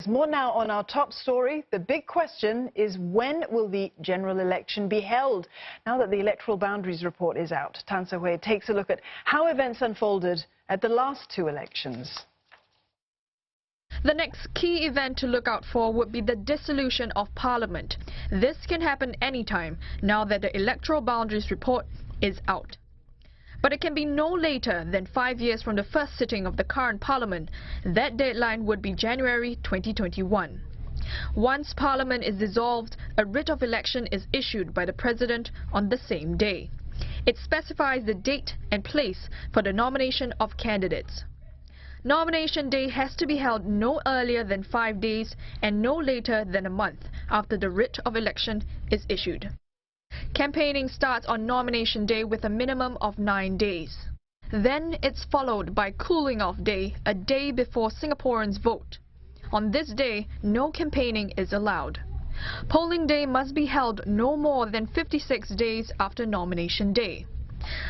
More now on our top story. The big question is, when will the general election be held? Now that the electoral boundaries report is out, Tan So-hui takes a look at how events unfolded at the last two elections. The next key event to look out for would be the dissolution of Parliament. This can happen anytime now that the electoral boundaries report is out. But it can be no later than 5 years from the first sitting of the current Parliament. That deadline would be January 2021. Once Parliament is dissolved, a writ of election is issued by the President on the same day. It specifies the date and place for the nomination of candidates. Nomination day has to be held no earlier than 5 days and no later than a month after the writ of election is issued. Campaigning starts on nomination day with a minimum of 9 days. Then it's followed by cooling off day, a day before Singaporeans vote. On this day, no campaigning is allowed. Polling day must be held no more than 56 days after nomination day.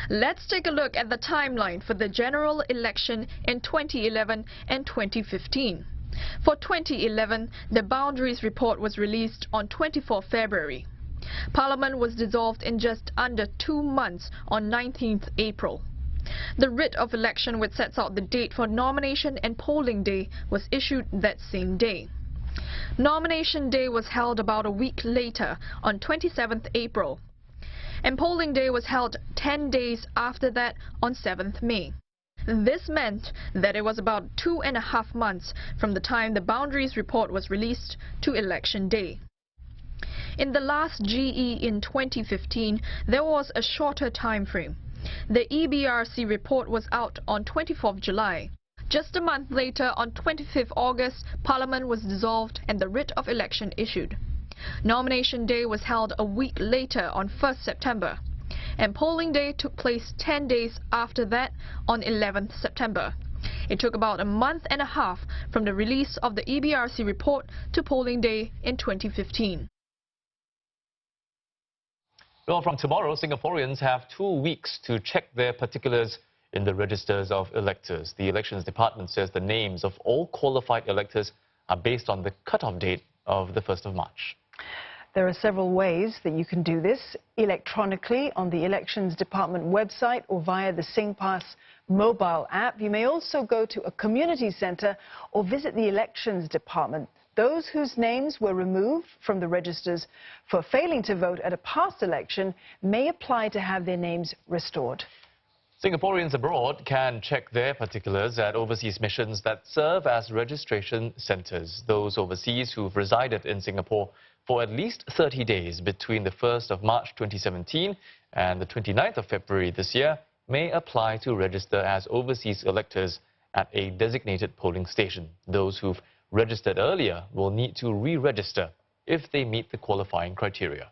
Let's take a look at the timeline for the general election in 2011 and 2015. For 2011, the boundaries report was released on 24 February. Parliament was dissolved in just under 2 months on 19th April. The writ of election, which sets out the date for nomination and polling day, was issued that same day. Nomination day was held about a week later on 27th April. And polling day was held 10 days after that on 7th May. This meant that it was about 2.5 months from the time the boundaries report was released to election day. In the last GE in 2015, there was a shorter time frame. The EBRC report was out on 24th July. Just a month later, on 25th August, Parliament was dissolved and the writ of election issued. Nomination day was held a week later on 1st September, and polling day took place 10 days after that on 11th September. It took about a month and a half from the release of the EBRC report to polling day in 2015. Well, from tomorrow, Singaporeans have 2 weeks to check their particulars in the registers of electors. The Elections Department says the names of all qualified electors are based on the cut-off date of the 1st of March. There are several ways that you can do this: electronically on the Elections Department website or via the SingPass mobile app. You may also go to a community centre or visit the Elections Department. Those whose names were removed from the registers for failing to vote at a past election may apply to have their names restored. Singaporeans abroad can check their particulars at overseas missions that serve as registration centres. Those overseas who've resided in Singapore for at least 30 days between the 1st of March 2017 and the 29th of February this year may apply to register as overseas electors at a designated polling station. Those who've registered earlier will need to re-register if they meet the qualifying criteria.